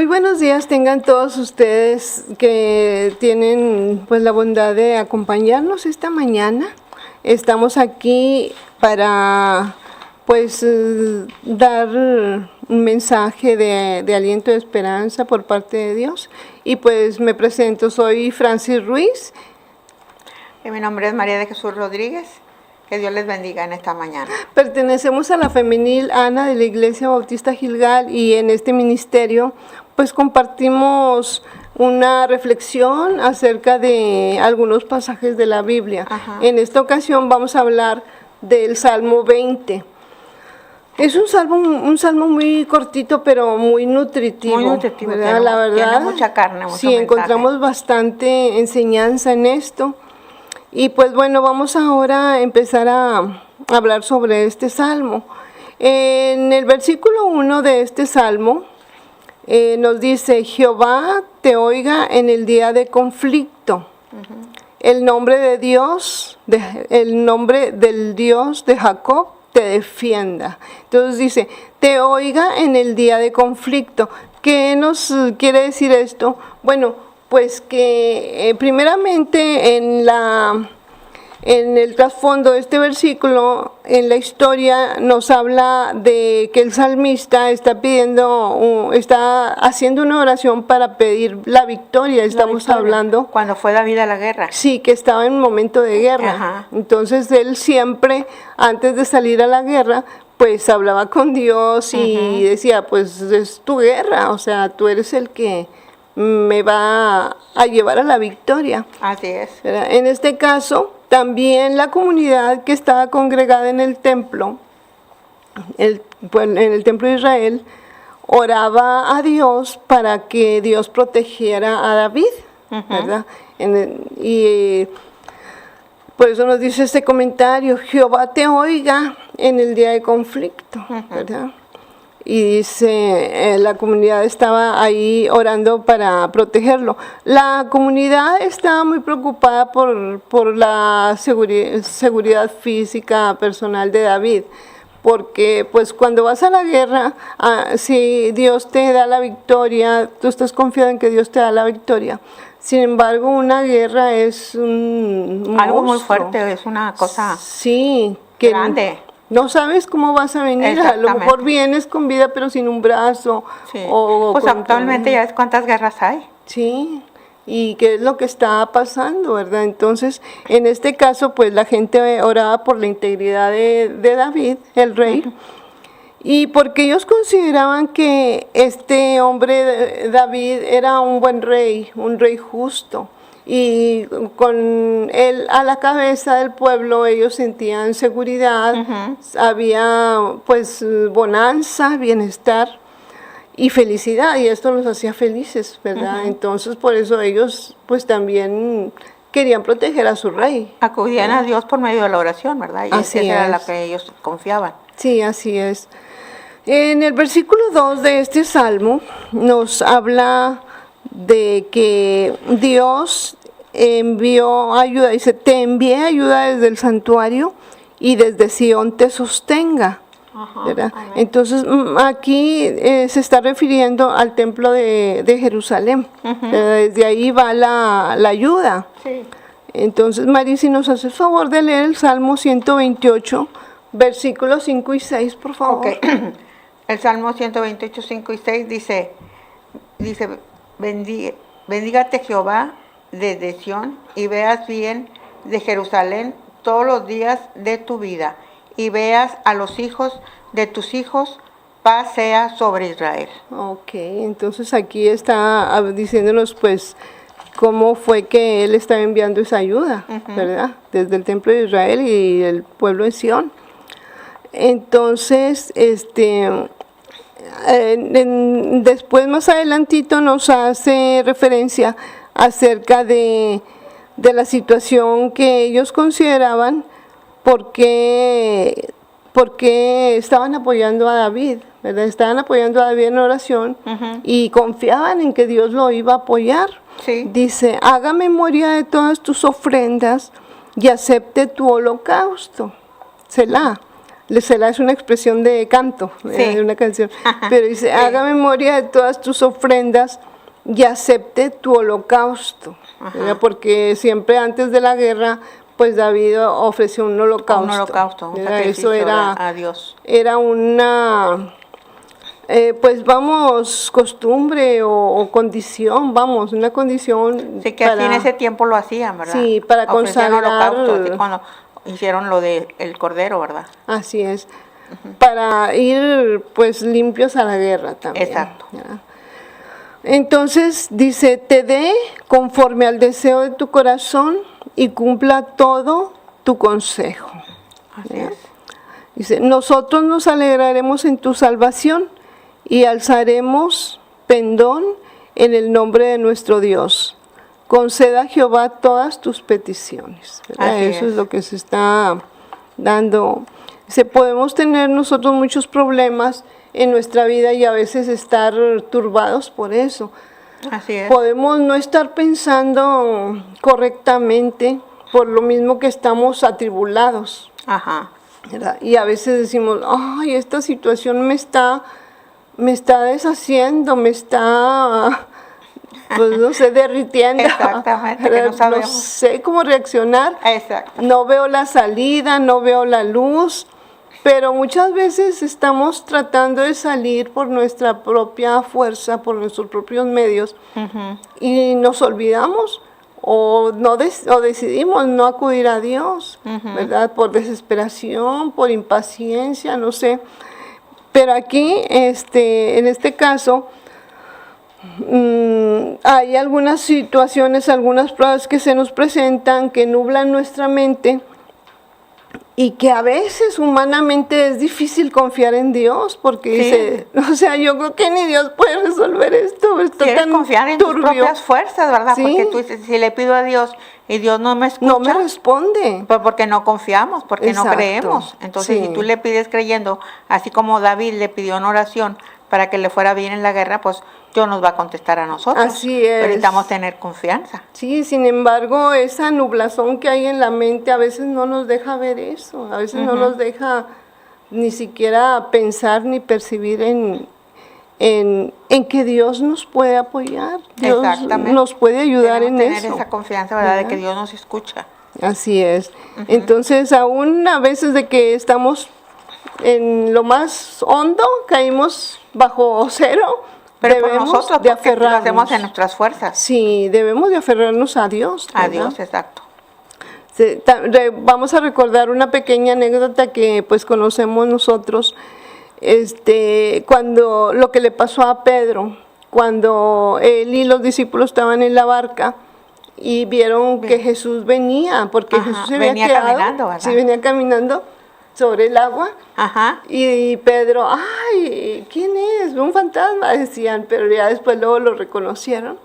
Muy buenos días tengan todos ustedes que tienen pues la bondad de acompañarnos esta mañana. Estamos aquí para pues dar un mensaje de aliento de esperanza por parte de Dios. Y pues me presento, soy Francis Ruiz. Y mi nombre es María de Jesús Rodríguez. Que Dios les bendiga en esta mañana. Pertenecemos a la Femenil Ana de la Iglesia Bautista Gilgal y en este ministerio pues compartimos una reflexión acerca de algunos pasajes de la Biblia. Ajá. En esta ocasión vamos a hablar del Salmo 20. Es un salmo muy cortito pero muy nutritivo. Muy nutritivo, ¿verdad? La verdad, tiene mucha carne, mucho sí, mensaje. encontramos bastante enseñanza en esto. Y pues bueno, vamos ahora a empezar a hablar sobre este salmo. En el versículo 1 de este salmo nos dice: Jehová te oiga en el día de conflicto. El nombre de Dios, el nombre del Dios de Jacob te defienda. Entonces dice, te oiga en el día de conflicto. ¿Qué nos quiere decir esto? Bueno, pues que primeramente en el trasfondo de este versículo, en la historia, nos habla de que el salmista está haciendo una oración para pedir la victoria. Estamos hablando cuando fue David a la guerra. Sí, que estaba en un momento de guerra. Ajá. Entonces él siempre, antes de salir a la guerra, pues hablaba con Dios y decía, pues es tu guerra, o sea, tú eres el que me va a llevar a la victoria. Así es. ¿Verdad? En este caso, también la comunidad que estaba congregada en el templo, en el templo de Israel, oraba a Dios para que Dios protegiera a David, ¿verdad? Y por eso nos dice este comentario, Jehová te oiga en el día de conflicto, ¿verdad? Y dice, la comunidad estaba ahí orando para protegerlo. La comunidad estaba muy preocupada por la seguridad física personal de David, porque pues cuando vas a la guerra, si Dios te da la victoria, tú estás confiado en que Dios te da la victoria. Sin embargo, una guerra es algo muy fuerte, es una cosa grande. No sabes cómo vas a venir, a lo mejor vienes con vida pero sin un brazo. Sí. Pues actualmente ya ves cuántas guerras hay. Sí, y qué es lo que está pasando, ¿verdad? Entonces, en este caso, pues la gente oraba por la integridad de David, el rey, y porque ellos consideraban que este hombre, David, era un buen rey, un rey justo. Y con él a la cabeza del pueblo ellos sentían seguridad, había pues bonanza, bienestar y felicidad, y esto los hacía felices, ¿verdad? Entonces por eso ellos pues también querían proteger a su rey. Acudían a Dios por medio de la oración, ¿verdad? Y esa era la que ellos confiaban. Sí, así es. En el versículo 2 de este salmo nos habla de que Dios envió ayuda, dice, te envié ayuda desde el santuario y desde Sión te sostenga. ¿Verdad? Entonces aquí se está refiriendo al templo de Jerusalén. Desde ahí va la ayuda. Sí. Entonces, Mari, si nos haces favor de leer el Salmo 128, versículos 5 y 6, por favor. Okay. El Salmo 128, 5 y 6 dice bendígate Jehová desde Sión y veas bien de Jerusalén todos los días de tu vida y veas a los hijos de tus hijos, paz sea sobre Israel. Ok, entonces aquí está diciéndonos pues cómo fue que él estaba enviando esa ayuda, ¿verdad? Desde el templo de Israel y el pueblo de Sión. Entonces, después más adelantito nos hace referencia acerca de la situación que ellos consideraban porque estaban apoyando a David, ¿verdad? Estaban apoyando a David en oración y confiaban en que Dios lo iba a apoyar. Sí. Dice, haga memoria de todas tus ofrendas y acepte tu holocausto. Selah. Será es una expresión de canto, de una canción, pero dice, Sí. haga memoria de todas tus ofrendas y acepte tu holocausto, ¿verdad? Porque siempre antes de la guerra, pues David ofreció un holocausto. Un holocausto, un ¿verdad? sacrificio Eso era, a Dios. era una, pues vamos, costumbre o condición, vamos, una condición. Sí, que así en ese tiempo lo hacían, ¿verdad? Sí, para Ofrecían consagrar. holocausto, así cuando hicieron lo del cordero, ¿verdad? Así es, para ir pues limpios a la guerra también. Exacto. ¿verdad? Entonces dice, te dé conforme al deseo de tu corazón y cumpla todo tu consejo. Así ¿verdad? es. Dice, nosotros nos alegraremos en tu salvación y alzaremos pendón en el nombre de nuestro Dios. Conceda a Jehová todas tus peticiones. ¿verdad? Así Eso es es. lo que se está dando. Dice, podemos tener nosotros muchos problemas en nuestra vida y a veces estar turbados por eso. Así es. Podemos no estar pensando correctamente por lo mismo que estamos atribulados. Ajá. ¿verdad? Y a veces decimos, ay, esta situación me está deshaciendo, me está, pues no sé, derritiendo. Exactamente, que no ¿verdad? sabemos. No sé cómo reaccionar. Exacto. No veo la salida, no veo la luz, pero muchas veces estamos tratando de salir por nuestra propia fuerza, por nuestros propios medios, y nos olvidamos o decidimos no acudir a Dios, ¿verdad? Por desesperación, por impaciencia, no sé. Pero aquí, en este caso, hay algunas situaciones, algunas pruebas que se nos presentan que nublan nuestra mente y que a veces humanamente es difícil confiar en Dios porque Sí. dice, o sea, yo creo que ni Dios puede resolver esto, está Quieres tan confiar en tus turbio. propias fuerzas, ¿verdad? Sí. Porque tú dices, si le pido a Dios y Dios no me escucha, No me responde. pues porque no confiamos, porque no Exacto. creemos. Entonces, Sí. si tú le pides creyendo, así como David le pidió en oración para que le fuera bien en la guerra, pues Dios nos va a contestar a nosotros. Así es. Pero necesitamos tener confianza. Sí, sin embargo, esa nublazón que hay en la mente a veces no nos deja ver eso, a veces no nos deja ni siquiera pensar ni percibir en que Dios nos puede apoyar, Dios Exactamente. nos puede ayudar Tenemos en tener eso. esa confianza, ¿verdad? De ¿verdad? que Dios nos escucha. Así es. Entonces, aún a veces de que estamos en lo más hondo, caímos bajo cero, Pero por debemos nosotros, de porque lo hacemos aferrarnos. en nuestras fuerzas. Sí, debemos de aferrarnos a Dios. A ¿verdad? Dios, exacto. Vamos a recordar una pequeña anécdota que pues conocemos nosotros, cuando lo que le pasó a Pedro, cuando él y los discípulos estaban en la barca y vieron que Jesús venía, porque Ajá, Jesús se había venía quedado, caminando, ¿verdad? sí, venía caminando sobre el agua. Ajá. Y Pedro, ay, ¿quién es? Un fantasma, decían, pero ya después luego lo reconocieron.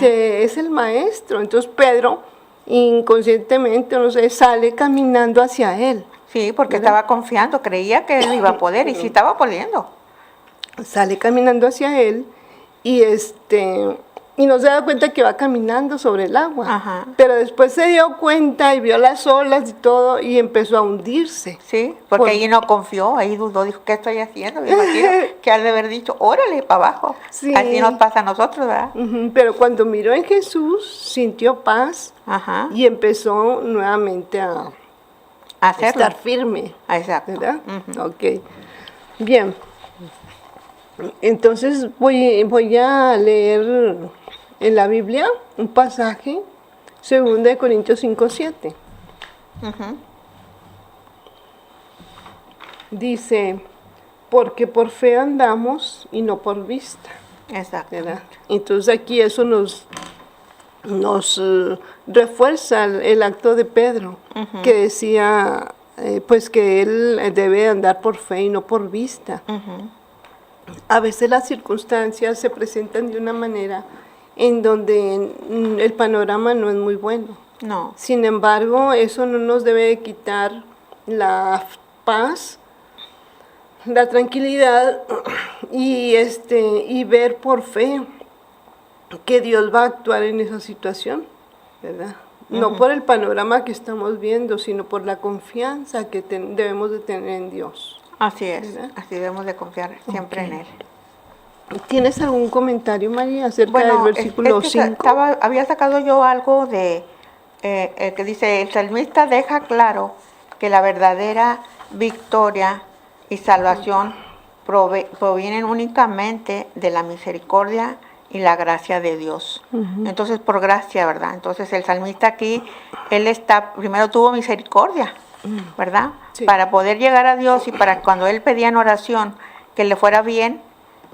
Es el maestro. Entonces Pedro, inconscientemente, no sé, sale caminando hacia él. Sí, porque ¿verdad? estaba confiando, creía que él iba a poder y sí estaba pudiendo. Sale caminando hacia él y y no se da cuenta que va caminando sobre el agua. Ajá. Pero después se dio cuenta y vio las olas y todo y empezó a hundirse. Sí, porque Por- ahí no confió, ahí dudó, dijo, ¿qué estoy haciendo? Me imagino que al de haber dicho, órale, para abajo. Sí. Así nos pasa a nosotros, ¿verdad? Pero cuando miró en Jesús, sintió paz Ajá. y empezó nuevamente a Hacerlo. estar firme, Exacto. ¿verdad? Ok. Bien. Entonces voy a leer en la Biblia un pasaje, 2 Corintios 5:7. Dice, porque por fe andamos y no por vista. Exacto. ¿Verdad? Entonces aquí eso nos refuerza el acto de Pedro, que decía pues que él debe andar por fe y no por vista. A veces las circunstancias se presentan de una manera en donde el panorama no es muy bueno. No. Sin embargo, eso no nos debe de quitar la paz, la tranquilidad y ver por fe que Dios va a actuar en esa situación, ¿verdad? no por el panorama que estamos viendo, sino por la confianza que debemos de tener en Dios. Así es, ¿Verdad? así debemos de confiar siempre en Él. ¿Tienes algún comentario, María, acerca del Bueno, versículo que 5? había sacado yo algo de que dice, el salmista deja claro que la verdadera victoria y salvación provienen únicamente de la misericordia y la gracia de Dios. Entonces, por gracia, ¿verdad? Entonces, el salmista aquí, primero tuvo misericordia, ¿verdad? Sí. Para poder llegar a Dios y para cuando él pedía en oración que le fuera bien,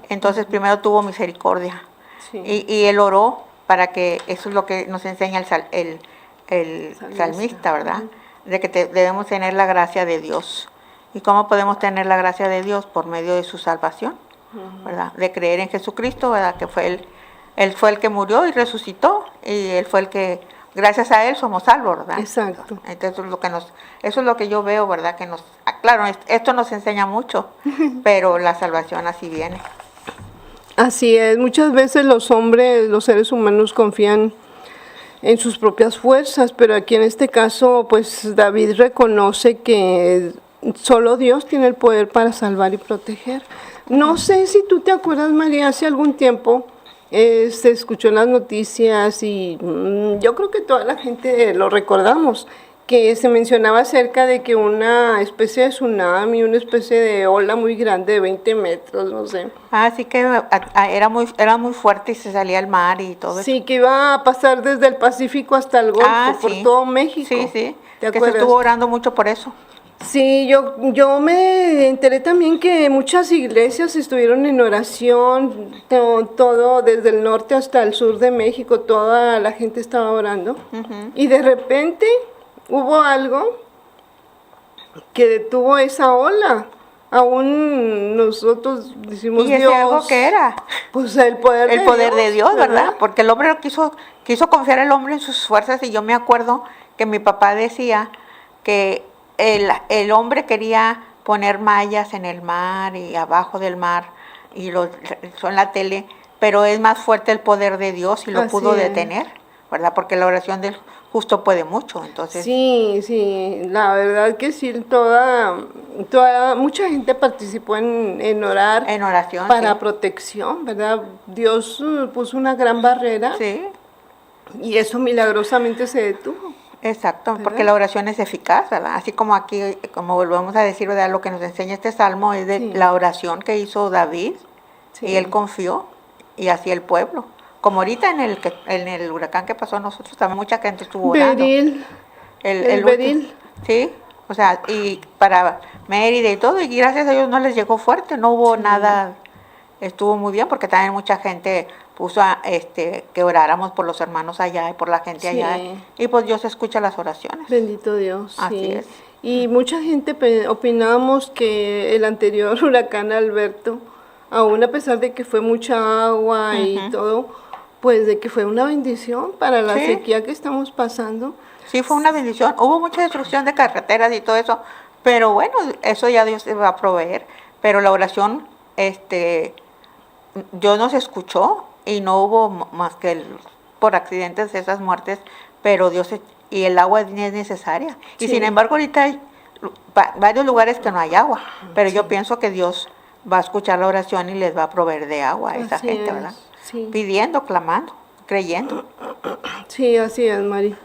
entonces primero tuvo misericordia. Sí. Y él oró para que, eso es lo que nos enseña el salmista, ¿verdad? De que debemos tener la gracia de Dios. ¿Y cómo podemos tener la gracia de Dios? Por medio de su salvación, ¿verdad? De creer en Jesucristo, ¿verdad? Que él fue el que murió y resucitó, y él fue el que, gracias a él somos salvos, ¿verdad? Exacto. Entonces eso es lo que yo veo, ¿verdad? Claro, esto nos enseña mucho, pero la salvación así viene. Así es, muchas veces los hombres, los seres humanos confían en sus propias fuerzas, pero aquí en este caso, pues David reconoce que solo Dios tiene el poder para salvar y proteger. No sé si tú te acuerdas, María, hace algún tiempo se escuchó en las noticias y yo creo que toda la gente lo recordamos, que se mencionaba acerca de que una especie de tsunami, una especie de ola muy grande de 20 metros, no sé. Así que era muy fuerte y se salía al mar y todo eso. Sí, que iba a pasar desde el Pacífico hasta el Golfo, por Sí. todo México. Sí, ¿Te acuerdas? que se estuvo orando mucho por eso. Sí, yo me enteré también que muchas iglesias estuvieron en oración, todo desde el norte hasta el sur de México, toda la gente estaba orando. Y de repente hubo algo que detuvo esa ola. Aún nosotros decimos ¿Y ese Dios. algo qué era? Pues el poder de Dios, ¿verdad? Porque el hombre quiso confiar el hombre en sus fuerzas, y yo me acuerdo que mi papá decía que el hombre quería poner mallas en el mar y abajo del mar, y en la tele, pero es más fuerte el poder de Dios y lo Así pudo es. detener, ¿verdad? Porque la oración del justo puede mucho, entonces. Sí, la verdad que sí, mucha gente participó en orar En oración, para sí. protección, ¿verdad? Dios puso una gran barrera Sí, y eso milagrosamente se detuvo. exacto, ¿Verdad? porque la oración es eficaz, ¿verdad? Así como aquí, como volvemos a decir, ¿verdad? Lo que nos enseña este salmo es de Sí. la oración que hizo David, Sí. y él confió, y así el pueblo. Como ahorita en el huracán que pasó a nosotros, también mucha gente estuvo orando. Beril, el último- Beril. Sí, o sea, y para Mérida y todo, y gracias a Dios no les llegó fuerte, no hubo nada, estuvo muy bien, porque también mucha gente puso que oráramos por los hermanos allá y por la gente Sí. allá, y pues Dios escucha las oraciones. Bendito Dios. Así sí. es. Y mucha gente opinábamos que el anterior huracán Alberto, aún a pesar de que fue mucha agua y todo, pues de que fue una bendición para la Sí. sequía que estamos pasando. Sí, fue una bendición. Hubo mucha destrucción de carreteras y todo eso, pero bueno, eso ya Dios te va a proveer. Pero la oración, Dios nos escuchó, y no hubo más que por accidentes esas muertes, pero y el agua es necesaria. Y Sí. sin embargo, ahorita hay varios lugares que no hay agua, pero yo pienso que Dios va a escuchar la oración y les va a proveer de agua a esa Así gente, es, ¿verdad? sí. Pidiendo, clamando, creyendo. Sí, así es, Mari.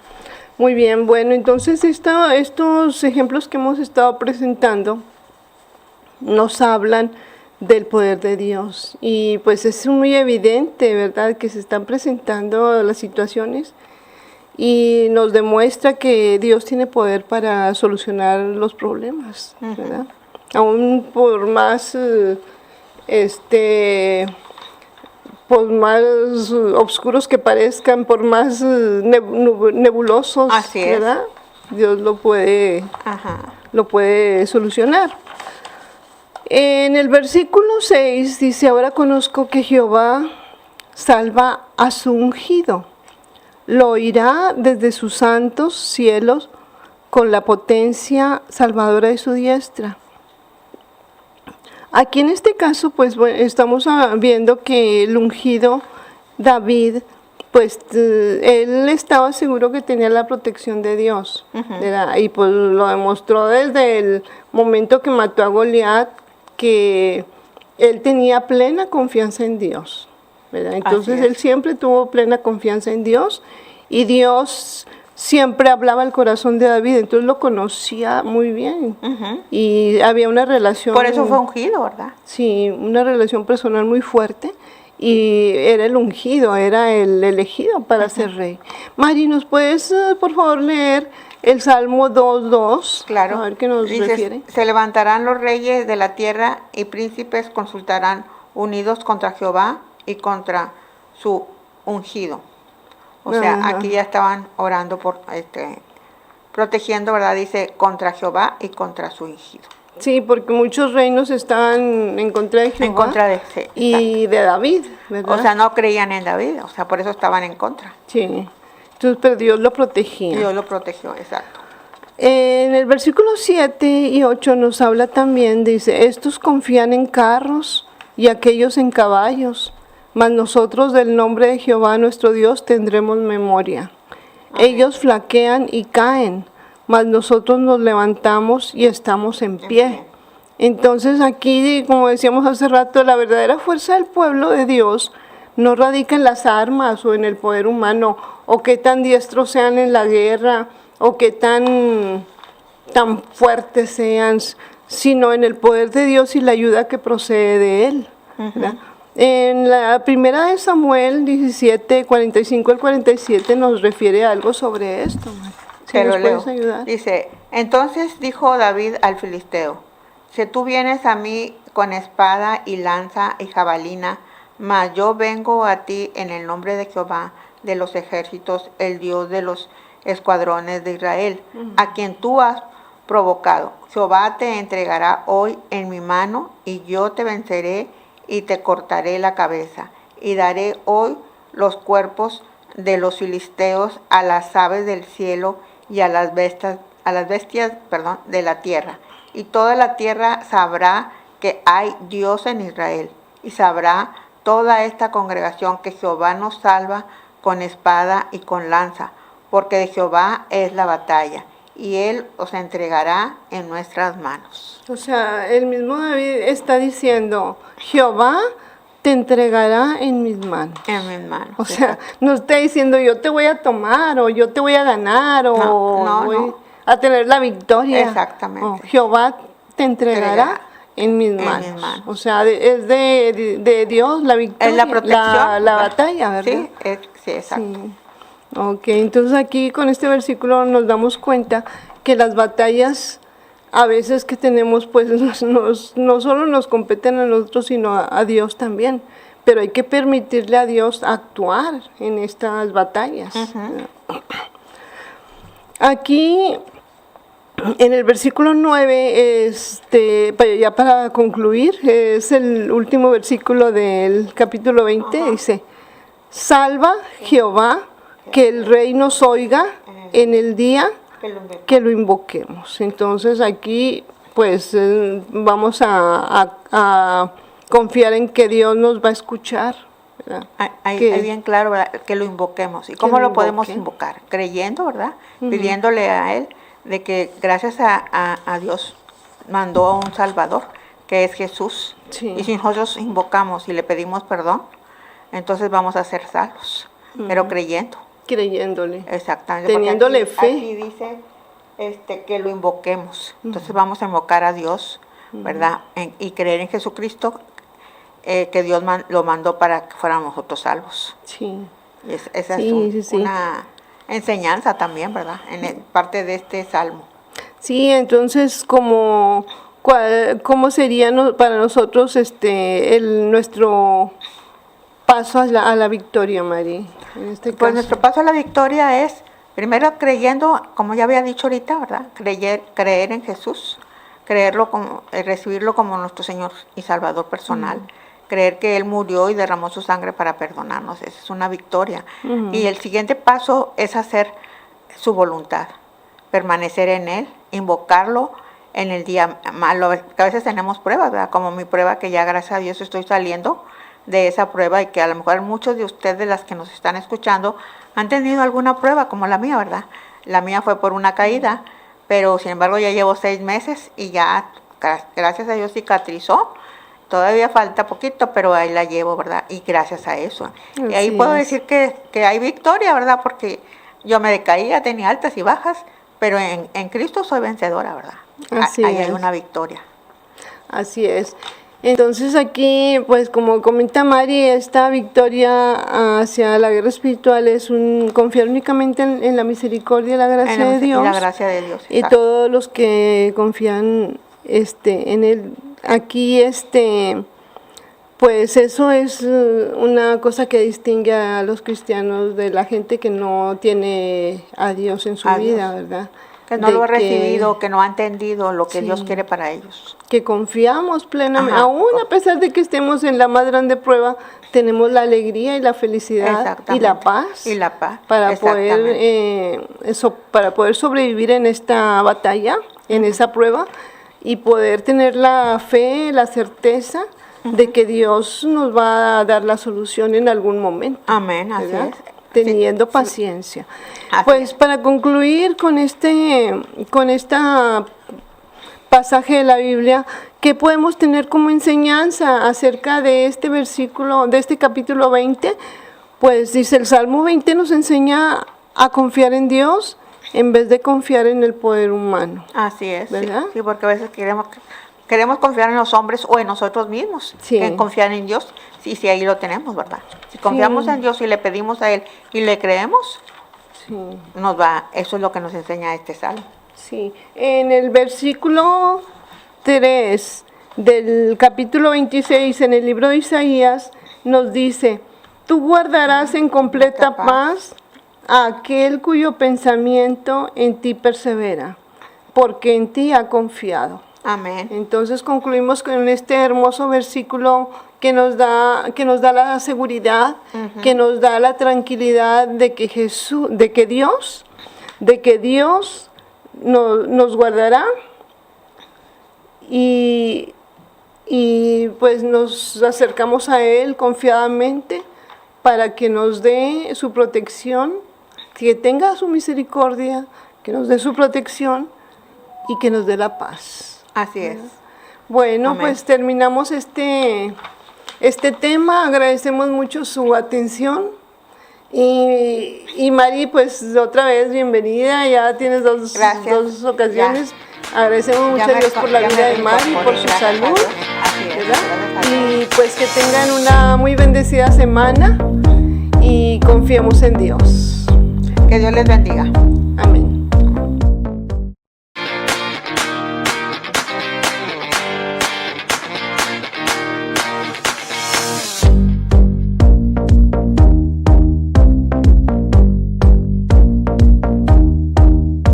Muy bien, bueno, entonces estos ejemplos que hemos estado presentando nos hablan del poder de Dios y pues es muy evidente, ¿verdad?, que se están presentando las situaciones y nos demuestra que Dios tiene poder para solucionar los problemas, ¿verdad? Aún por más por más oscuros que parezcan, por más nebulosos, Así es. ¿verdad? Dios lo puede solucionar. En el versículo 6 dice, ahora conozco que Jehová salva a su ungido, lo oirá desde sus santos cielos con la potencia salvadora de su diestra. Aquí en este caso, pues bueno, estamos viendo que el ungido David, pues él estaba seguro que tenía la protección de Dios, ¿verdad? Y pues lo demostró desde el momento que mató a Goliat, que él tenía plena confianza en Dios, ¿verdad? Entonces él siempre tuvo plena confianza en Dios, y Dios siempre hablaba al corazón de David, entonces lo conocía muy bien. Y había una relación... Por eso fue ungido, ¿verdad? Sí, una relación personal muy fuerte, y era el ungido, era el elegido para ser rey. Mari, ¿nos puedes, por favor, leer el Salmo 2:2? Claro. A ver qué nos Dice, refiere. se levantarán los reyes de la tierra y príncipes consultarán unidos contra Jehová y contra su ungido. O sea, aquí ya estaban orando por, protegiendo, ¿verdad? Dice, contra Jehová y contra su ungido. Sí, porque muchos reinos estaban en contra de Jehová En contra de, sí, y de David, ¿verdad? O sea, no creían en David, o sea, por eso estaban en contra. Sí, entonces, pero Dios lo protegía. Dios lo protegió, exacto. En el versículo 7 y 8 nos habla también, dice, estos confían en carros y aquellos en caballos, mas nosotros del nombre de Jehová nuestro Dios tendremos memoria. Ellos flaquean y caen, mas nosotros nos levantamos y estamos en pie. Entonces aquí, como decíamos hace rato, la verdadera fuerza del pueblo de Dios no radica en las armas o en el poder humano, o qué tan diestros sean en la guerra, o qué tan fuertes sean, sino en el poder de Dios y la ayuda que procede de Él, ¿verdad? En la primera de Samuel 17, 45 al 47 nos refiere algo sobre esto. ¿Sí nos puedes ayudar? Dice, entonces dijo David al filisteo, si tú vienes a mí con espada y lanza y jabalina, mas yo vengo a ti en el nombre de Jehová de los ejércitos, el Dios de los escuadrones de Israel, a quien tú has provocado. Jehová te entregará hoy en mi mano, y yo te venceré y te cortaré la cabeza, y daré hoy los cuerpos de los filisteos a las aves del cielo y a las bestias, de la tierra. Y toda la tierra sabrá que hay Dios en Israel, y sabrá toda esta congregación que Jehová nos salva con espada y con lanza, porque de Jehová es la batalla, y Él os entregará en nuestras manos. O sea, el mismo David está diciendo, Jehová te entregará en mis manos. En mis manos. O sea, no está diciendo yo te voy a tomar, o yo te voy a ganar, o voy a tener la victoria. Exactamente. No, Jehová te entregará en mis manos. O sea, es de Dios la victoria. Es la protección. La batalla, ¿verdad? Sí, exacto. Sí. Ok, entonces aquí con este versículo nos damos cuenta que las batallas a veces que tenemos, pues no solo nos competen a nosotros, sino a Dios también. Pero hay que permitirle a Dios actuar en estas batallas. Aquí, en el versículo 9, ya para concluir, es el último versículo del capítulo 20, dice, salva Jehová, que el rey nos oiga en el día que lo invoquemos. Entonces aquí pues vamos a confiar en que Dios nos va a escuchar, ¿verdad? Hay bien claro, ¿verdad?, que lo invoquemos. ¿Y cómo lo podemos invocar? Creyendo, ¿verdad? Pidiéndole a Él de que gracias a Dios mandó a un Salvador, que es Jesús. Y si nosotros invocamos y le pedimos perdón, entonces vamos a ser salvos, pero creyendo. Creyéndole. Exactamente. Teniéndole fe. Aquí dice que lo invoquemos. Entonces vamos a invocar a Dios, ¿verdad? Y creer en Jesucristo, que Dios lo mandó para que fuéramos nosotros salvos. Sí. Y esa es una enseñanza también, ¿verdad? Parte de este salmo. Sí, entonces, ¿cómo sería para nosotros nuestro paso a la victoria, Mari? En este caso. Pues nuestro paso a la victoria es, primero creyendo, como ya había dicho ahorita, ¿verdad? Creer en Jesús, recibirlo como nuestro Señor y Salvador personal. Creer que Él murió y derramó su sangre para perdonarnos. Esa es una victoria. Y el siguiente paso es hacer su voluntad, permanecer en Él, invocarlo en el día malo. A veces tenemos pruebas, ¿verdad? Como mi prueba, que ya gracias a Dios estoy saliendo, de esa prueba y que a lo mejor muchos de ustedes, las que nos están escuchando, han tenido alguna prueba como la mía, ¿verdad? La mía fue por una caída, pero sin embargo ya llevo 6 meses y ya, gracias a Dios, cicatrizó. Todavía falta poquito, pero ahí la llevo, ¿verdad? Y gracias a eso. Y ahí puedo decir que hay victoria, ¿verdad? Porque yo me decaía, tenía altas y bajas, pero en Cristo soy vencedora, ¿verdad? Ahí hay una victoria. Así es. Entonces aquí, pues como comenta Mari, esta victoria hacia la guerra espiritual es confiar únicamente en la misericordia y la gracia de Dios. Y la gracia de Dios. Y todos los que confían en Él. Aquí, pues eso es una cosa que distingue a los cristianos de la gente que no tiene a Dios en su vida, ¿verdad? Que no lo ha recibido, que no ha entendido lo que Dios quiere para ellos. Que confiamos plenamente, aún a pesar de que estemos en la más grande prueba, tenemos la alegría y la felicidad y la paz. Y la paz. Para poder sobrevivir en esta batalla, en esa prueba, y poder tener la fe, la certeza de que Dios nos va a dar la solución en algún momento. Amén, así es. Teniendo paciencia. Pues para concluir con esta pasaje de la Biblia, ¿qué podemos tener como enseñanza acerca de este versículo, de este capítulo 20? Pues dice, el Salmo 20 nos enseña a confiar en Dios en vez de confiar en el poder humano. Así es, ¿verdad? Sí, porque a veces queremos confiar en los hombres o en nosotros mismos, en confiar en Dios, si ahí lo tenemos, ¿verdad? Si confiamos en Dios y le pedimos a Él y le creemos, eso es lo que nos enseña este salmo. Sí, en el versículo 3 del capítulo 26, en el libro de Isaías, nos dice, tú guardarás en completa paz a aquel cuyo pensamiento en ti persevera, porque en ti ha confiado. Amén. Entonces concluimos con este hermoso versículo que nos da la seguridad, que nos da la tranquilidad de que Dios nos guardará y pues nos acercamos a Él confiadamente para que nos dé su protección, que tenga su misericordia, que nos dé su protección y que nos dé la paz. Así es. Bueno, pues terminamos este tema. Agradecemos mucho su atención. Y Mari, pues otra vez bienvenida. Ya tienes dos ocasiones. Ya. Agradecemos mucho a Dios por la vida de Mari, por su salud. Y pues que tengan una muy bendecida semana y confiemos en Dios. Que Dios les bendiga.